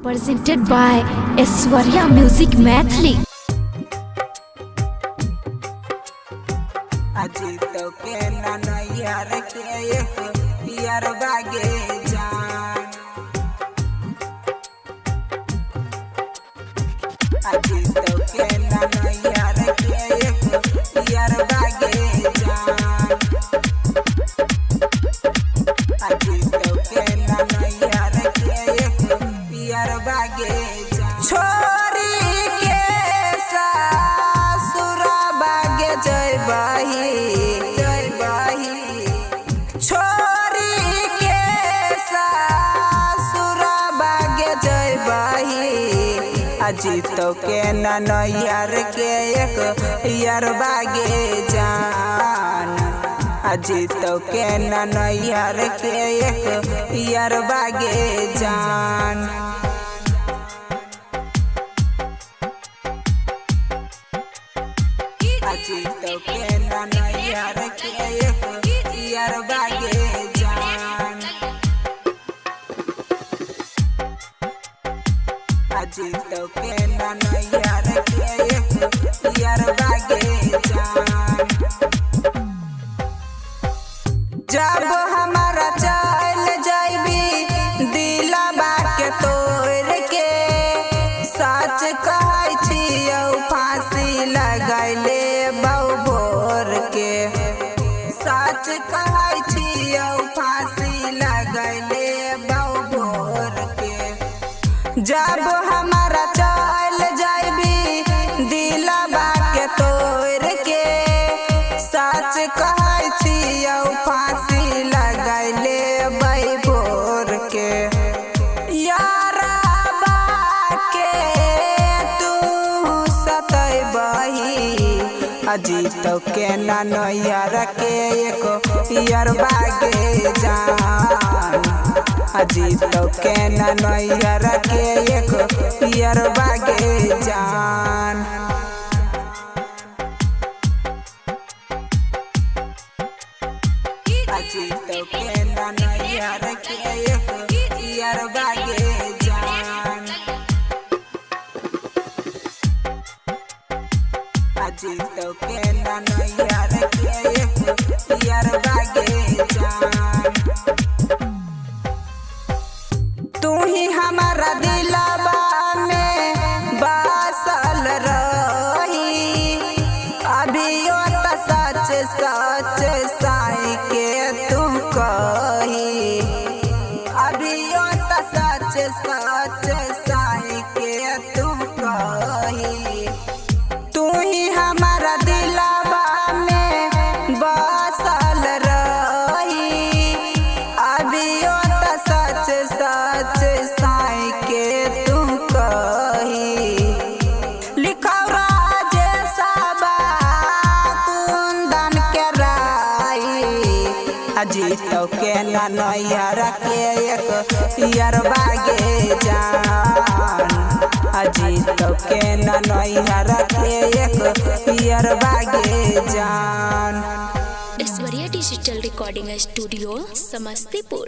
Presented by Aishwarya Music Maithili। Ajit के नैयर के एक पियर बागे जान। अजीत के नैयर के एक पियर बागे जान। अजीत के नैयर के एक पियर बागे जान। छोरी के सासुर बागे जय बाही छोरी के सासुर बागे जय बाही। अजीत के नैयर के एक पियर बागे जान। अजीत के नैयर के एक पियर बागे जान। अजीत के नैयर के एक पियर बागे जान। अजीत के नैयर के एक पियर बागे जान। जब हमारा चल जाइबी दिलबा के तोड़ के, सच कहै छियौ फांसी लगैले बहु भोर के। सच कहै छियौ फांसी लगैले बहु भोर के। जब हमारा चल जाइबी दिलबा के तोड़ के, सच कहै छियौ फांसी लगैले बहु भोर के। यारबा के तू सतैबही। अजीत के नैयर के एक पियर बागे जान। अजीत के नैयर के एक पियर बागे जान। अजीत के नैयर के एक पियर बागे जान। अजीत के नैयर के एक पियर बागे जान। तू ही हमारा दिलबा में बसल रही। अभियो त सच सच साई के तू कही। अभियो त सच सच साई के तू कही। तू ही हमारा दिलबा में बसल रही। अभियो त सच सच साई के तू कही। लिखौ राजेशबा कुंदन के राई। अजीत के नैयर के एक पियर बागे जान। अजीत के नैयर के एक पियर बागे जान। Aishwarya digital recording studio Samastipur.